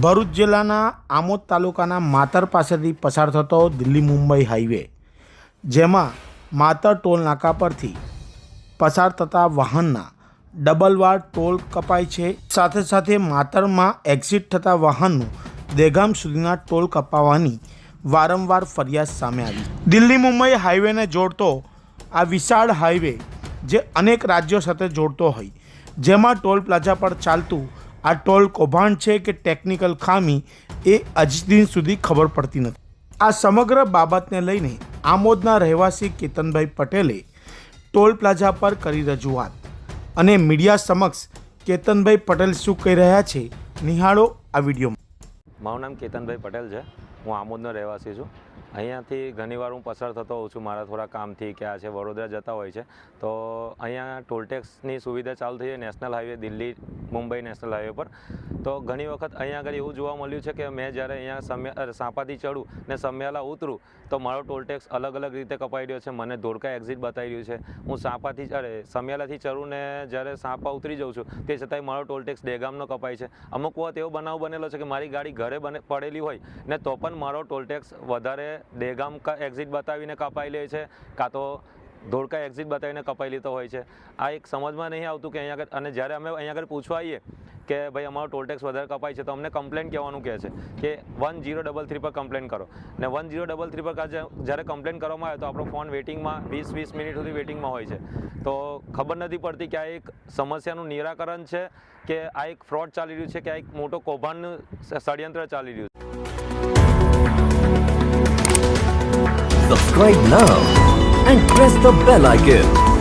ભરૂચ જિલ્લાના આમોદ તાલુકાના માતર પાસેથી પસાર થતો દિલ્હી મુંબઈ હાઈવે, જેમાં માતર ટોલ નાકા પરથી પસાર થતા વાહનના ડબલ વાર ટોલ કપાય છે. સાથે સાથે માતરમાં એક્ઝિટ થતા વાહનનું દહેગામ સુધીના ટોલ કપાવવાની વારંવાર ફરિયાદ સામે આવી. દિલ્હી મુંબઈ હાઈવેને જોડતો આ વિશાળ હાઈવે જે અનેક રાજ્યો સાથે જોડતો હોય, જેમાં ટોલ પ્લાઝા પર ચાલતું આ ટોલ કૌભાંડ છે કે ટેકનિકલ ખામી એ હજી દિન સુધી ખબર પડતી નથી. આ સમગ્ર બાબતને લઈને આમોદના રહેવાસી કેતનભાઈ પટેલે ટોલ પ્લાઝા પર કરી રજૂઆત અને મીડિયા સમક્ષ કેતનભાઈ પટેલ શું કહી રહ્યા છે, નિહાળો આ વિડીયોમાં. મારું નામ કેતનભાઈ પટેલ છે. હું આમોદનો રહેવાસી છું. અહીંયાથી ઘણીવાર હું પસાર થતો હોઉં છું મારા થોડા કામથી કે આ છે વડોદરા જતા હોય છે, તો અહીંયા ટોલટેક્સની સુવિધા ચાલુ થઈ છે national highway Delhi Mumbai national highway પર. તો ઘણી વખત અહીંયા આગળ એવું જોવા મળ્યું છે કે મેં જ્યારે અહીંયા સાંપાથી ચડું ને સમિયાલા ઉતરું તો મારો ટોલટેક્સ અલગ અલગ રીતે કપાઈ રહ્યો છે. મને ધોળકા એક્ઝિટ બતાવી રહ્યું છે. હું સમિયાલાથી ચડું ને જ્યારે સાંપા ઉતરી જાઉં છું તે છતાંય મારો ટોલટેક્સ દહેગામનો કપાય છે. અમુક વખત એવો બનાવ બનેલો છે કે મારી ગાડી ઘરે પડેલી હોય ને તો પણ મારો ટોલટેક્સ વધારે દહેગામ એક્ઝિટ બતાવીને કપાઈ લે છે, કાં તો ધોળકા એક્ઝિટ બતાવીને કપાઈ લેતો હોય છે. આ એક સમજમાં નહીં આવતું કે અહીંયા આગળ, અને જ્યારે અમે અહીંયા આગળ પૂછવા આવીએ કે ભાઈ અમારો ટોલટેક્સ વધારે કપાય છે તો અમને કમ્પ્લેન કહેવાનું કહે છે કે 1033 પર કમ્પ્લેન કરો. ને 1033 પર જ્યારે કમ્પ્લેન કરવામાં આવે તો આપણો ફોન વેટિંગમાં 20 મિનિટ સુધી વેટિંગમાં હોય છે. તો ખબર નથી પડતી કે આ એક સમસ્યાનું નિરાકરણ છે કે આ એક ફ્રોડ ચાલી રહ્યું છે કે આ એક મોટો કૌભાંડનું ષડયંત્ર ચાલી રહ્યું છે. Subscribe now and press the bell icon.